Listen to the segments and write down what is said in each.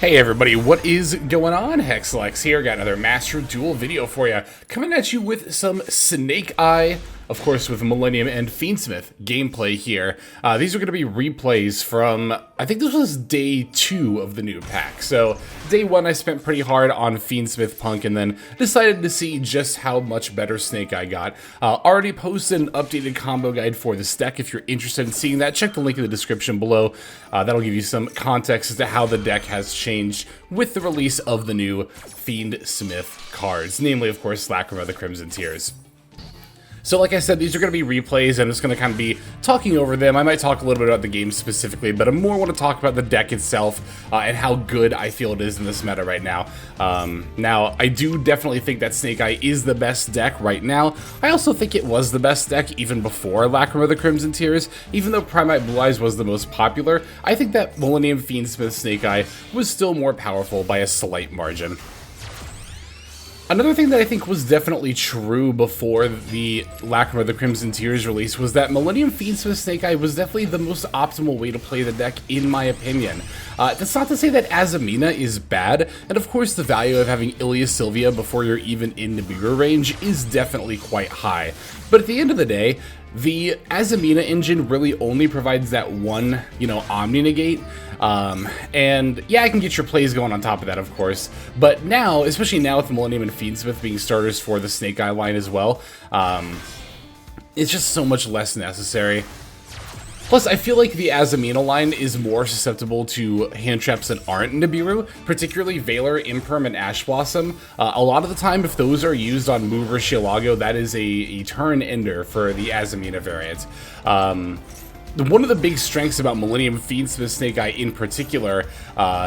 Hey everybody, what is going on? Hexlex here, got another Master Duel video for you. Coming at you with some Snake Eye, of course with Millennium and Fiendsmith gameplay here. These are going to be replays from, I think this was day 2 of the new pack. So day 1 I spent pretty hard on Fiendsmith Punk and then decided to see just how much better Snake Eye got. Already posted an updated combo guide for this deck. If you're interested in seeing that, check the link in the description below. That'll give you some context as to how the deck has changed with the release of the new Fiendsmith cards, namely, of course, Lacrima of the Crimson Tears. So like I said, these are going to be replays. I'm just going to kind of be talking over them. I might talk a little bit about the game specifically, but I more want to talk about the deck itself and how good I feel it is in this meta right now. Now, I do definitely think that Snake Eye is the best deck right now. I also think it was the best deck even before Lacrima of the Crimson Tears. Even though Primite Blue Eyes was the most popular, I think that Millennium Fiendsmith Snake Eye was still more powerful by a slight margin. Another thing that I think was definitely true before the Lacrima of the Crimson Tears release was that Millennium Fiendsmith Snake Eye was definitely the most optimal way to play the deck, in my opinion. That's not to say that Azamina is bad, and of course the value of having Ilya Sylvia before you're even in Nibiru range is definitely quite high. But at the end of the day, the Azamina engine really only provides that one, Omni Negate. And yeah, I can get your plays going on top of that, of course. But now, especially now with Millennium and Fiendsmith being starters for the Snake Eye line as well, it's just so much less necessary. Plus, I feel like the Azamina line is more susceptible to hand traps that aren't Nibiru, particularly Valor, Imperm, and Ash Blossom. A lot of the time, if those are used on Move or Shielago, that is a turn ender for the Azamina variant. One of the big strengths about Millennium Fiendsmith Snake Eye in particular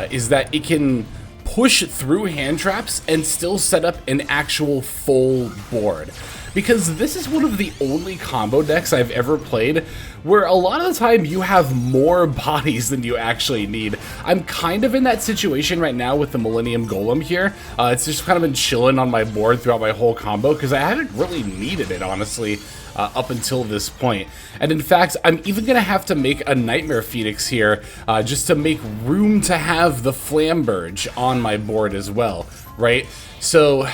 is that it can push through hand traps and still set up an actual full board. Because this is one of the only combo decks I've ever played where a lot of the time you have more bodies than you actually need. I'm kind of in that situation right now with the Millennium Golem here. It's just kind of been chilling on my board throughout my whole combo because I haven't really needed it, honestly, up until this point. And in fact, I'm even going to have to make a Nightmare Phoenix here just to make room to have the Flamberge on my board as well, right? So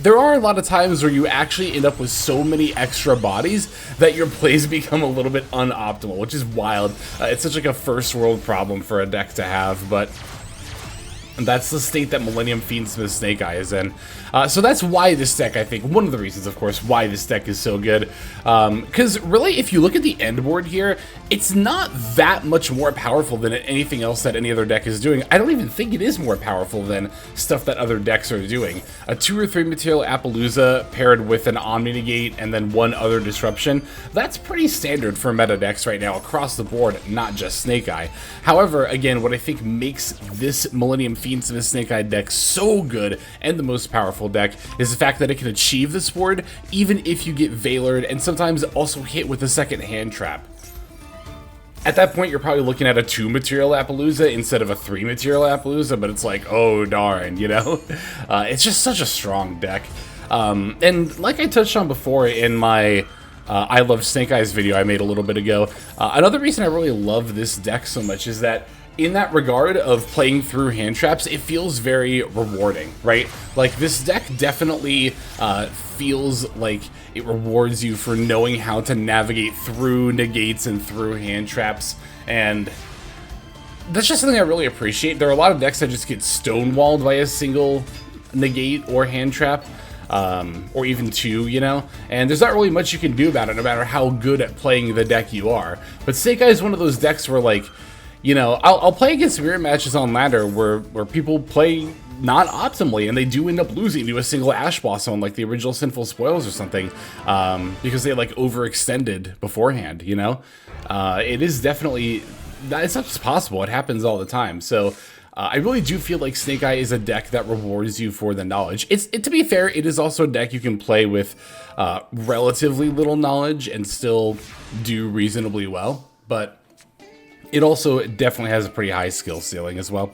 there are a lot of times where you actually end up with so many extra bodies that your plays become a little bit unoptimal, which is wild. It's such like a first world problem for a deck to have, but that's the state that Millennium Fiendsmith Snake Eye is in. So that's why this deck, I think, one of the reasons, of course, why this deck is so good. Because really, if you look at the end board here, it's not that much more powerful than anything else that any other deck is doing. I don't even think it is more powerful than stuff that other decks are doing. A 2 or 3 material Appaloosa paired with an Omni Negate and then one other disruption, that's pretty standard for meta decks right now across the board, not just Snake Eye. However, again, what I think makes this Millennium Fiendsmith Snake Eye deck so good and the most powerful deck is the fact that it can achieve this board even if you get Valored and sometimes also hit with a second hand trap. At that point, you're probably looking at a 2 material Appaloosa instead of a 3 material Appaloosa, but it's like, oh darn, It's just such a strong deck. And like I touched on before in my I Love Snake Eyes video I made a little bit ago, another reason I really love this deck so much is that in that regard of playing through hand traps, it feels very rewarding, right? Like, this deck definitely feels like it rewards you for knowing how to navigate through negates and through hand traps, and that's just something I really appreciate. There are a lot of decks that just get stonewalled by a single negate or hand trap, or even 2, and there's not really much you can do about it, no matter how good at playing the deck you are. But Snake Eye is one of those decks where, like, I'll play against mirror matches on ladder where people play not optimally, and they do end up losing to a single Ash Blossom, like the original Sinful Spoils or something, because they, like, overextended beforehand, It is definitely, it's not just possible, it happens all the time, so I really do feel like Snake Eye is a deck that rewards you for the knowledge. To be fair, it is also a deck you can play with relatively little knowledge and still do reasonably well, but it also definitely has a pretty high skill ceiling as well.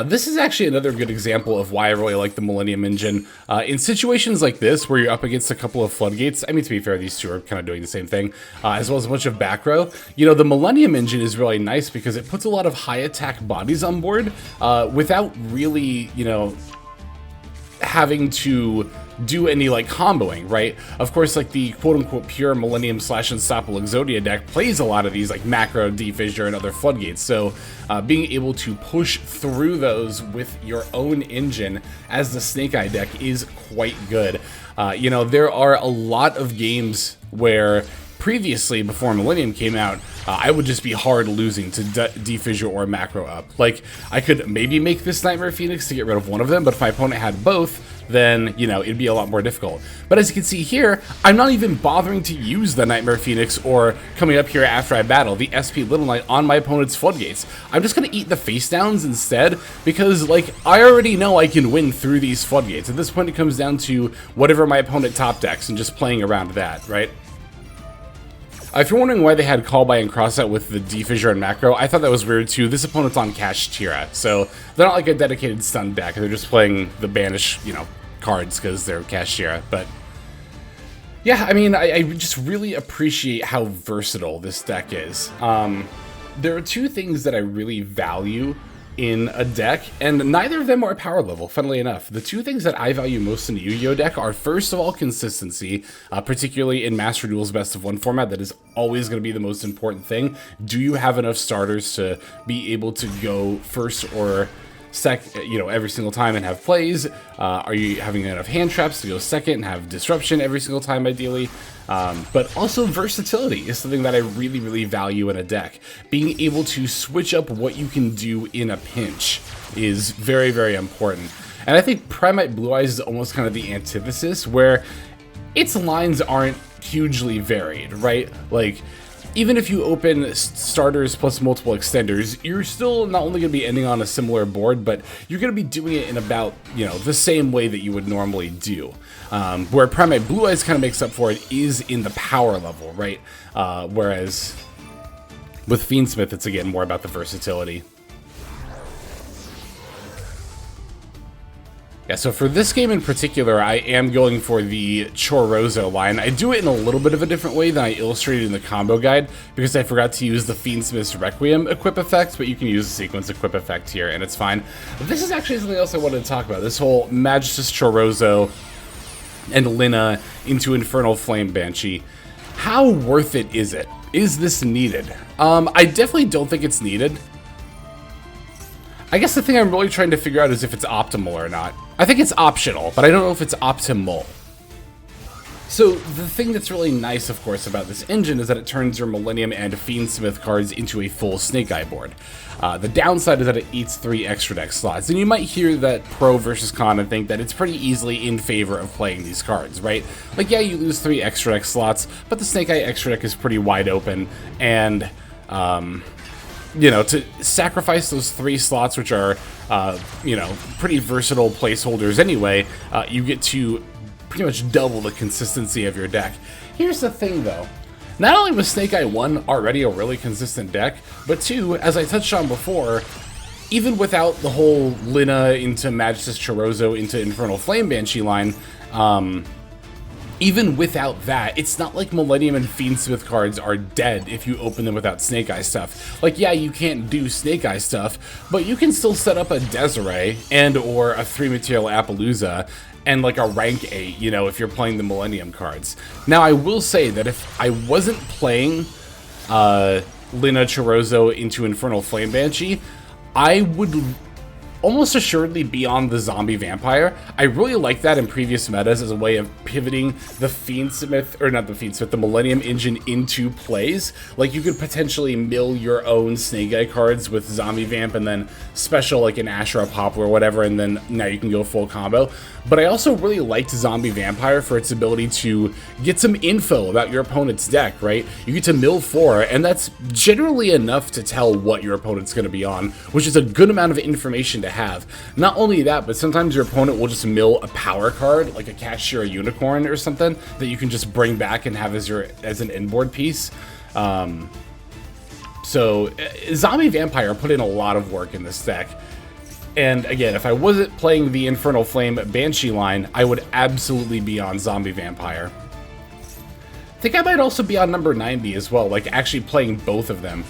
This is actually another good example of why I really like the Millennium engine. In situations like this, where you're up against a couple of floodgates, I mean, to be fair, these two are kind of doing the same thing, as well as a bunch of back row, you know, the Millennium engine is really nice because it puts a lot of high attack bodies on board without really, you know, having to do any like comboing, right? Of course, like the quote-unquote pure Millennium / Unstoppable Exodia deck plays a lot of these like macro, defissure, and other floodgates, so being able to push through those with your own engine as the Snake Eye deck is quite good. You know, there are a lot of games where previously, before Millennium came out, I would just be hard losing to defissure or macro up. Like, I could maybe make this Nightmare Phoenix to get rid of one of them, but if my opponent had both, then, you know, it'd be a lot more difficult. But as you can see here, I'm not even bothering to use the Nightmare Phoenix or coming up here after I battle the SP Little Knight on my opponent's floodgates. I'm just gonna eat the face downs instead, because, like, I already know I can win through these floodgates. At this point, it comes down to whatever my opponent top decks and just playing around that, right? If you're wondering why they had Call By and Cross Out with the defissure and macro, I thought that was weird too. This opponent's on Cash Tira, so they're not like a dedicated stun deck. They're just playing the banish, you know, cards because they're Cash Tira. But yeah, I mean, I just really appreciate how versatile this deck is. There are two things that I really value in a deck, and neither of them are power level, funnily enough. The two things that I value most in a Yu-Gi-Oh deck are, first of all, consistency, particularly in Master Duel's Best of One format. That is always going to be the most important thing. Do you have enough starters to be able to go first or you know, every single time and have plays? Are you having enough hand traps to go second and have disruption every single time, ideally? But also versatility is something that I really, really value in a deck. Being able to switch up what you can do in a pinch is very, very important. And I think Primite Blue Eyes is almost kind of the antithesis, where its lines aren't hugely varied, right? Like, even if you open starters plus multiple extenders, you're still not only going to be ending on a similar board, but you're going to be doing it in about, you know, the same way that you would normally do. Where Primate Blue Eyes kind of makes up for it is in the power level, right? Whereas with Fiendsmith, it's again more about the versatility. Yeah, so for this game in particular, I am going for the Chorozo line. I do it in a little bit of a different way than I illustrated in the combo guide, because I forgot to use the Fiendsmith's Requiem equip effect, but you can use the sequence equip effect here, and it's fine. This is actually something else I wanted to talk about, this whole Magistus Chorozo and Lina into Infernal Flame Banshee. How worth it is it? Is this needed? I definitely don't think it's needed. I guess the thing I'm really trying to figure out is if it's optimal or not. I think it's optional, but I don't know if it's optimal. So the thing that's really nice, of course, about this engine is that it turns your Millennium and Fiendsmith cards into a full Snake Eye board. The downside is that it eats 3 extra deck slots, and you might hear that pro versus con and think that it's pretty easily in favor of playing these cards, right? Like, yeah, you lose 3 extra deck slots, but the Snake Eye extra deck is pretty wide open, and you know, to sacrifice those 3 slots, which are, you know, pretty versatile placeholders anyway, you get to pretty much double the consistency of your deck. Here's the thing, though. Not only was Snake Eye 1 already a really consistent deck, but 2, as I touched on before, even without the whole Lina into Magistus Chorozo into Infernal Flame Banshee line, even without that, it's not like Millennium and Fiendsmith cards are dead if you open them without Snake Eye stuff. Like, yeah, you can't do Snake Eye stuff, but you can still set up a Desiree and or a 3-material Appaloosa and like a rank 8, you know, if you're playing the Millennium cards. Now, I will say that if I wasn't playing Lina Chorozo into Infernal Flame Banshee, I would almost assuredly be on the Zombie Vampire. I really like that in previous metas as a way of pivoting the Fiendsmith, or not the Fiendsmith, the Millennium engine into plays. Like, you could potentially mill your own Snake Eye cards with Zombie Vamp and then special like an Ashura Poplar or whatever, and then now you can go full combo. But I also really liked Zombie Vampire for its ability to get some info about your opponent's deck, right? You get to mill 4, and that's generally enough to tell what your opponent's going to be on, which is a good amount of information to have. Not only that, but sometimes your opponent will just mill a power card, like a Cashier Unicorn or something, that you can just bring back and have as an inboard piece. So Zombie Vampire put in a lot of work in this deck. And again, if I wasn't playing the Infernal Flame Banshee line, I would absolutely be on Zombie Vampire. I think I might also be on number 90 as well, like actually playing both of them,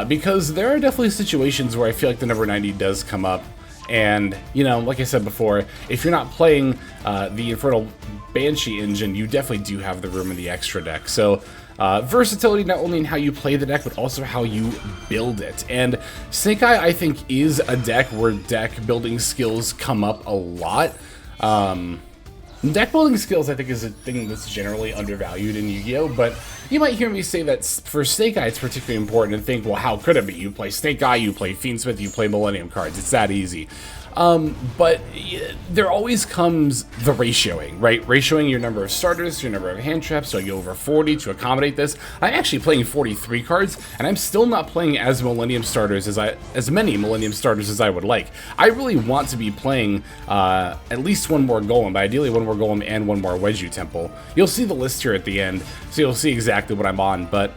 because there are definitely situations where I feel like the number 90 does come up. And, you know, like I said before, if you're not playing the Infernal Banshee engine, you definitely do have the room in the extra deck. So, versatility not only in how you play the deck, but also how you build it. And Snake Eye, I think, is a deck where deck building skills come up a lot. Deck building skills, I think, is a thing that's generally undervalued in Yu-Gi-Oh! But you might hear me say that for Snake Eye, it's particularly important and think, well, how could it be? You play Snake Eye, you play Fiendsmith, you play Millennium cards. It's that easy. But there always comes the ratioing, right? Ratioing your number of starters, your number of hand traps, so I go over 40 to accommodate this. I'm actually playing 43 cards, and I'm still not playing as many Millennium starters as I would like. I really want to be playing at least one more Golem, but ideally one more Golem and one more Wedju Temple. You'll see the list here at the end, so you'll see exactly what I'm on, but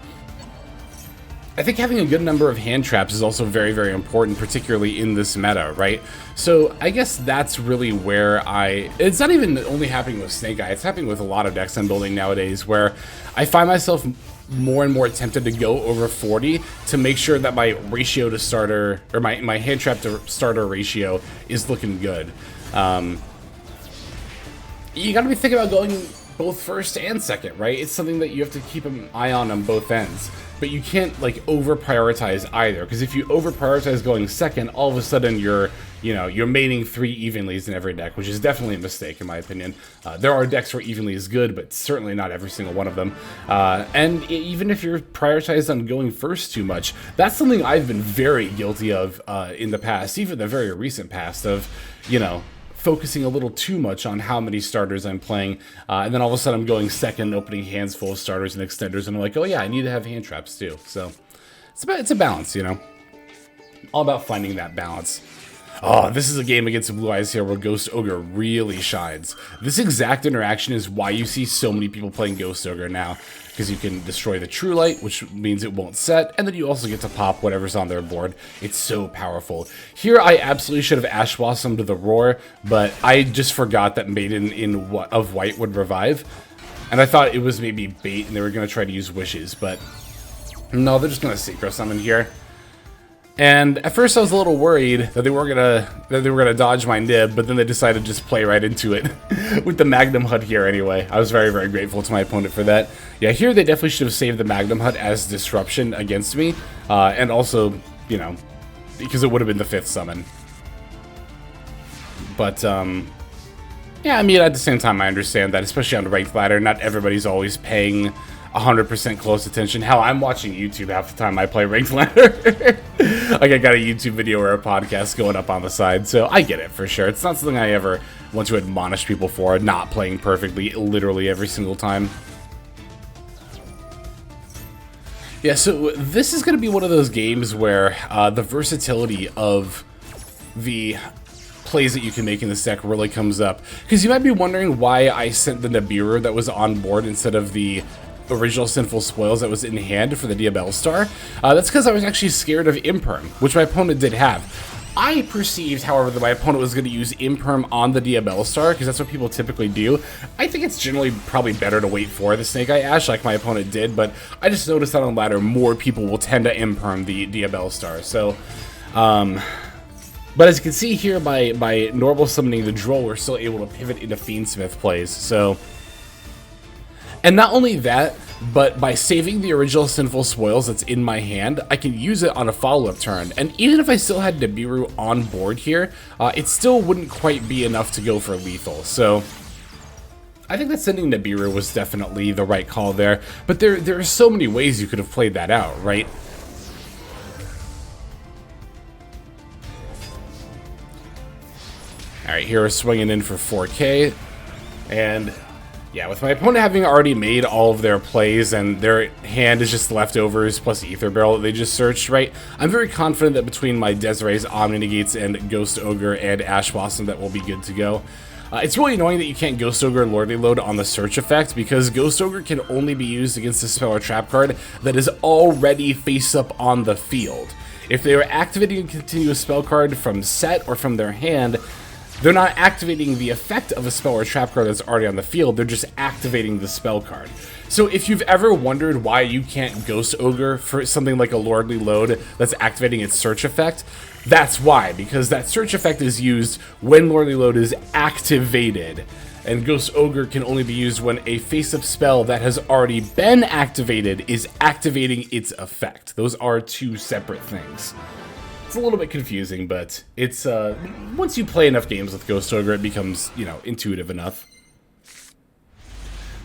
I think having a good number of hand traps is also very, very important, particularly in this meta, right? So I guess that's really where it's not even only happening with Snake Eye, it's happening with a lot of decks I'm building nowadays, where I find myself more and more tempted to go over 40 to make sure that my ratio to starter, or my hand trap to starter ratio is looking good. You gotta be thinking about going both first and second, right? It's something that you have to keep an eye on both ends. But you can't, like, over-prioritize either, because if you over-prioritize going second, all of a sudden you're maining 3 Evenlies in every deck, which is definitely a mistake, in my opinion. There are decks where Evenly is good, but certainly not every single one of them. And even if you're prioritized on going first too much, that's something I've been very guilty of in the past, even the very recent past, of, you know, focusing a little too much on how many starters I'm playing, and then all of a sudden I'm going second, opening hands full of starters and extenders, and I'm like, oh yeah, I need to have hand traps too. So it's a balance, you know? All about finding that balance. Oh, this is a game against the Blue Eyes here where Ghost Ogre really shines. This exact interaction is why you see so many people playing Ghost Ogre now, because you can destroy the True Light, which means it won't set, and then you also get to pop whatever's on their board. It's so powerful. Here, I absolutely should have Ash Blossomed the Roar, but I just forgot that Maiden of White would revive, and I thought it was maybe bait and they were going to try to use Wishes, but no, they're just going to Synchro Summon here. And at first I was a little worried that they were gonna dodge my nib, but then they decided to just play right into it with the Magnum Hut here anyway. I was very, very grateful to my opponent for that. Yeah, here they definitely should have saved the Magnum Hut as disruption against me, and also, you know, because it would have been the 5th summon. But yeah, I mean, at the same time I understand that, especially on the ranked ladder, not everybody's always paying 100% close attention. Hell, I'm watching YouTube half the time I play ranked ladder. Like, I got a YouTube video or a podcast going up on the side, so I get it for sure. It's not something I ever want to admonish people for, not playing perfectly literally every single time. Yeah, so this is going to be one of those games where the versatility of the plays that you can make in this deck really comes up. Because you might be wondering why I sent the Nibiru that was on board instead of the original Sinful Spoils that was in hand for the Diabell Star. That's because I was actually scared of Imperm, which my opponent did have. I perceived, however, that my opponent was going to use Imperm on the Diabell Star, because that's what people typically do. I think it's generally probably better to wait for the Snake Eye Ash, like my opponent did, but I just noticed that on the ladder, more people will tend to Imperm the Diabell Star. So, but as you can see here, by normal summoning the Droll, we're still able to pivot into Fiendsmith plays, so. And not only that, but by saving the original Sinful Spoils that's in my hand, I can use it on a follow-up turn. And even if I still had Nibiru on board here, it still wouldn't quite be enough to go for lethal. So I think that sending Nibiru was definitely the right call there. But there are so many ways you could have played that out, right? Alright, here we're swinging in for 4K. And yeah, with my opponent having already made all of their plays and their hand is just leftovers plus Ether Barrel that they just searched, right? I'm very confident that between my Desiree's Omni Negates and Ghost Ogre and Ash Blossom that will be good to go. It's really annoying that you can't Ghost Ogre Lordly Load on the search effect, because Ghost Ogre can only be used against a spell or trap card that is already face up on the field. If they are activating a continuous spell card from set or from their hand, they're not activating the effect of a spell or trap card that's already on the field, they're just activating the spell card. So if you've ever wondered why you can't Ghost Ogre for something like a Lordly Load that's activating its search effect, that's why, because that search effect is used when Lordly Load is activated, and Ghost Ogre can only be used when a face-up spell that has already been activated is activating its effect. Those are two separate things. It's a little bit confusing, but it's once you play enough games with Ghost Ogre, it becomes, you know, intuitive enough.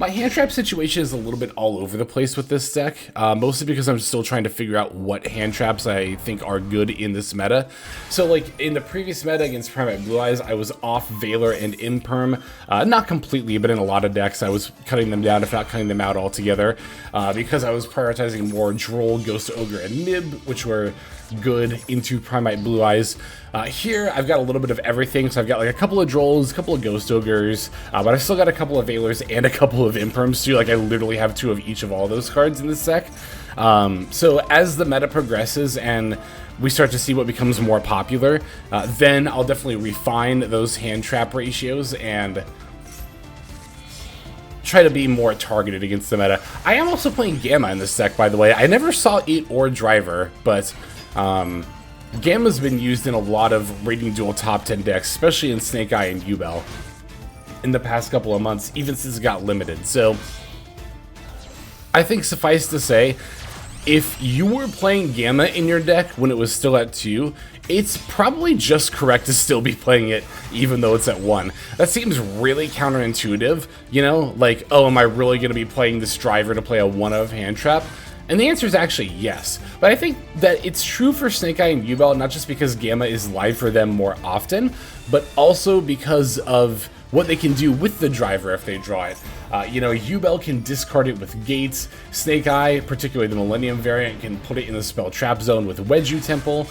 My hand trap situation is a little bit all over the place with this deck, mostly because I'm still trying to figure out what hand traps I think are good in this meta. So, like, in the previous meta against Primate Blue Eyes, I was off Valor and Imperm. Not completely, but in a lot of decks, I was cutting them down, if not cutting them out altogether, because I was prioritizing more Droll, Ghost Ogre, and Nib, which were good into Primate Blue Eyes. Here, I've got a little bit of everything, so I've got like a couple of Drolls, a couple of Ghost Ogres, but I've still got a couple of Valors and a couple of Imperms too. Like, I literally have 2 of each of all those cards in this deck. So as the meta progresses and we start to see what becomes more popular, then I'll definitely refine those hand trap ratios and try to be more targeted against the meta. I am also playing Gamma in this deck, by the way. I never saw it or Driver, but Gamma's been used in a lot of Rating Duel top 10 decks, especially in Snake Eye and Yubel, in the past couple of months, even since it got limited. So I think suffice to say, if you were playing Gamma in your deck when it was still at 2, it's probably just correct to still be playing it even though it's at 1. That seems really counterintuitive, you know? Like, oh, am I really going to be playing this Driver to play a 1-of hand trap? And the answer is actually yes. But I think that it's true for Snake Eye and Yubel, not just because Gamma is live for them more often, but also because of what they can do with the Driver if they draw it. You know, Yubel can discard it with Gates. Snake Eye, particularly the Millennium variant, can put it in the spell trap zone with Wedju Temple.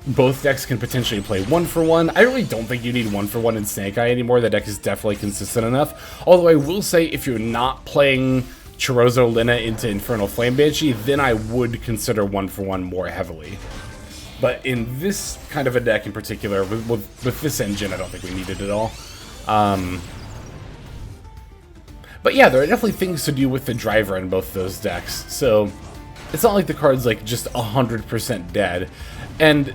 Both decks can potentially play 1-for-1. I really don't think you need 1-for-1 in Snake Eye anymore. The deck is definitely consistent enough. Although I will say, if you're not playing Chorozo Lina into Infernal Flame Banshee, then I would consider 1-for-1 more heavily. But in this kind of a deck in particular, with this engine, I don't think we need it at all. But yeah, there are definitely things to do with the Driver in both those decks. So it's not like the card's like just 100% dead. And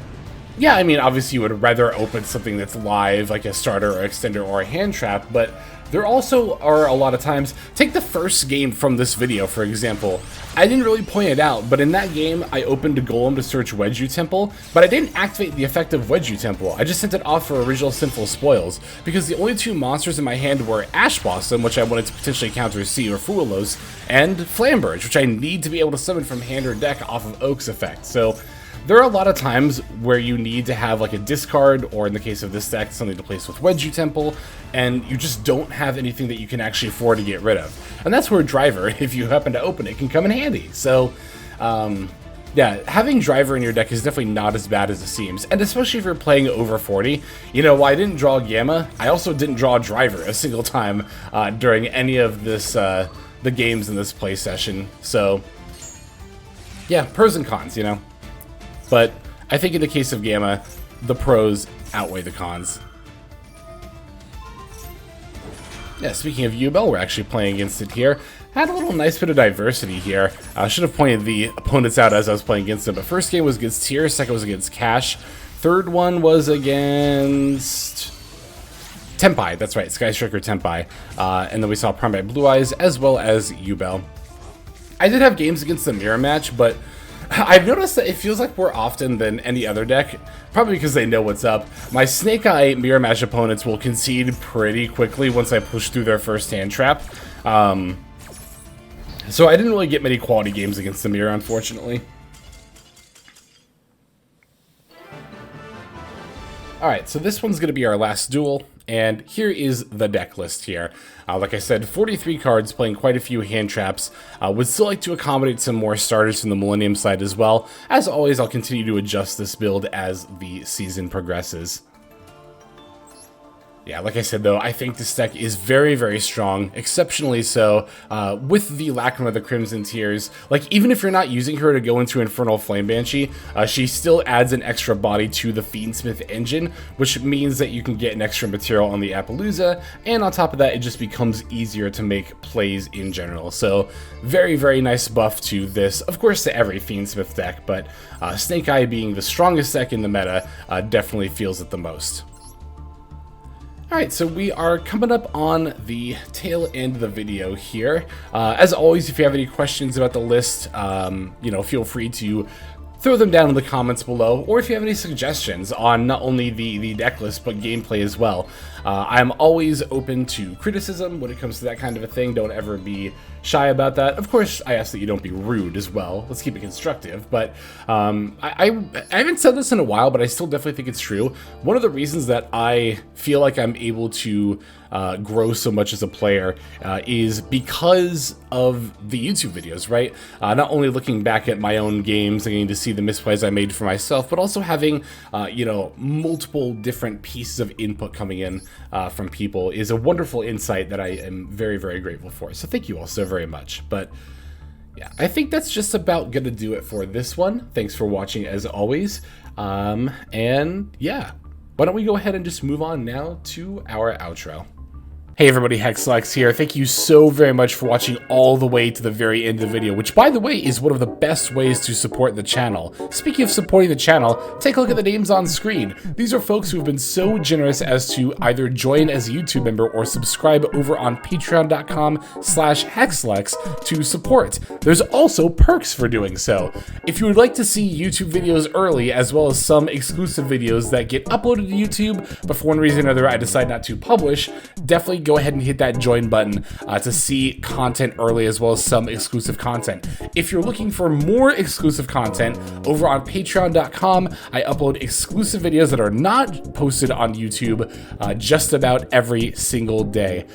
yeah, I mean, obviously you would rather open something that's live, like a starter or extender or a hand trap, but there also are a lot of times. Take the first game from this video, for example. I didn't really point it out, but in that game, I opened a Golem to search Wedju Temple, but I didn't activate the effect of Wedju Temple. I just sent it off for original Sinful Spoils, because the only 2 monsters in my hand were Ash Blossom, which I wanted to potentially counter Sea or Fuelos, and Flamberge, which I need to be able to summon from hand or deck off of Oak's effect. So there are a lot of times where you need to have like a discard, or in the case of this deck, something to place with Wedju Temple, and you just don't have anything that you can actually afford to get rid of. And that's where Driver, if you happen to open it, can come in handy. So, yeah, having Driver in your deck is definitely not as bad as it seems, and especially if you're playing over 40. You know, while I didn't draw Gamma, I also didn't draw Driver a single time during any of this, the games in this play session. So, yeah, pros and cons, you know. But I think in the case of Gamma, the pros outweigh the cons. Yeah, speaking of Yubel, we're actually playing against it here. Had a little nice bit of diversity here. I should have pointed the opponents out as I was playing against them. But first game was against Tyr, second was against Cash. Third one was against Tempai, that's right, Sky Striker Tempai. And then we saw Primate Blue Eyes as well as Yubel. I did have games against the mirror match, but I've noticed that it feels like more often than any other deck, probably because they know what's up. My Snake Eye mirror match opponents will concede pretty quickly once I push through their first hand trap. So I didn't really get many quality games against the mirror, unfortunately. Alright, so this one's going to be our last duel, and here is the deck list here. Like I said, 43 cards, playing quite a few hand traps. Would still like to accommodate some more starters from the Millennium side as well. As always, I'll continue to adjust this build as the season progresses. Yeah, like I said, though, I think this deck is very, very strong, exceptionally so, with the Lacrima of the Crimson Tears. Like, even if you're not using her to go into Infernal Flame Banshee, she still adds an extra body to the Fiendsmith engine, which means that you can get an extra material on the Appaloosa, and on top of that, it just becomes easier to make plays in general. So, very, very nice buff to this, of course to every Fiendsmith deck, but Snake Eye being the strongest deck in the meta definitely feels it the most. Alright, so we are coming up on the tail end of the video here. As always, if you have any questions about the list, you know, feel free to throw them down in the comments below, or if you have any suggestions on not only the deck list, but gameplay as well. I'm always open to criticism when it comes to that kind of a thing. Don't ever be shy about that. Of course, I ask that you don't be rude as well. Let's keep it constructive. But I haven't said this in a while, but I still definitely think it's true. One of the reasons that I feel like I'm able to grow so much as a player is because of the YouTube videos, right? Not only looking back at my own games and getting to see the misplays I made for myself, but also having, you know, multiple different pieces of input coming in from people is a wonderful insight that I am very, very grateful for. So thank you all so very much. But yeah, I think that's just about gonna do it for this one. Thanks for watching as always. And yeah, why don't we go ahead and just move on now to our outro. Hey everybody, Hexlex here. Thank you so very much for watching all the way to the very end of the video, which by the way is one of the best ways to support the channel. Speaking of supporting the channel, take a look at the names on screen. These are folks who have been so generous as to either join as a YouTube member or subscribe over on patreon.com/Hexlex to support. There's also perks for doing so. If you would like to see YouTube videos early, as well as some exclusive videos that get uploaded to YouTube, but for one reason or another I decide not to publish, definitely go ahead and hit that join button to see content early, as well as some exclusive content. If you're looking for more exclusive content, over on patreon.com, I upload exclusive videos that are not posted on YouTube just about every single day.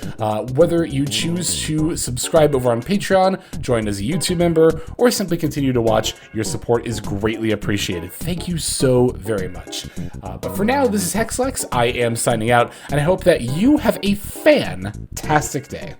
Whether you choose to subscribe over on Patreon, join as a YouTube member, or simply continue to watch, your support is greatly appreciated. Thank you so very much. But for now, this is Hexlex. I am signing out, and I hope that you have a fantastic day.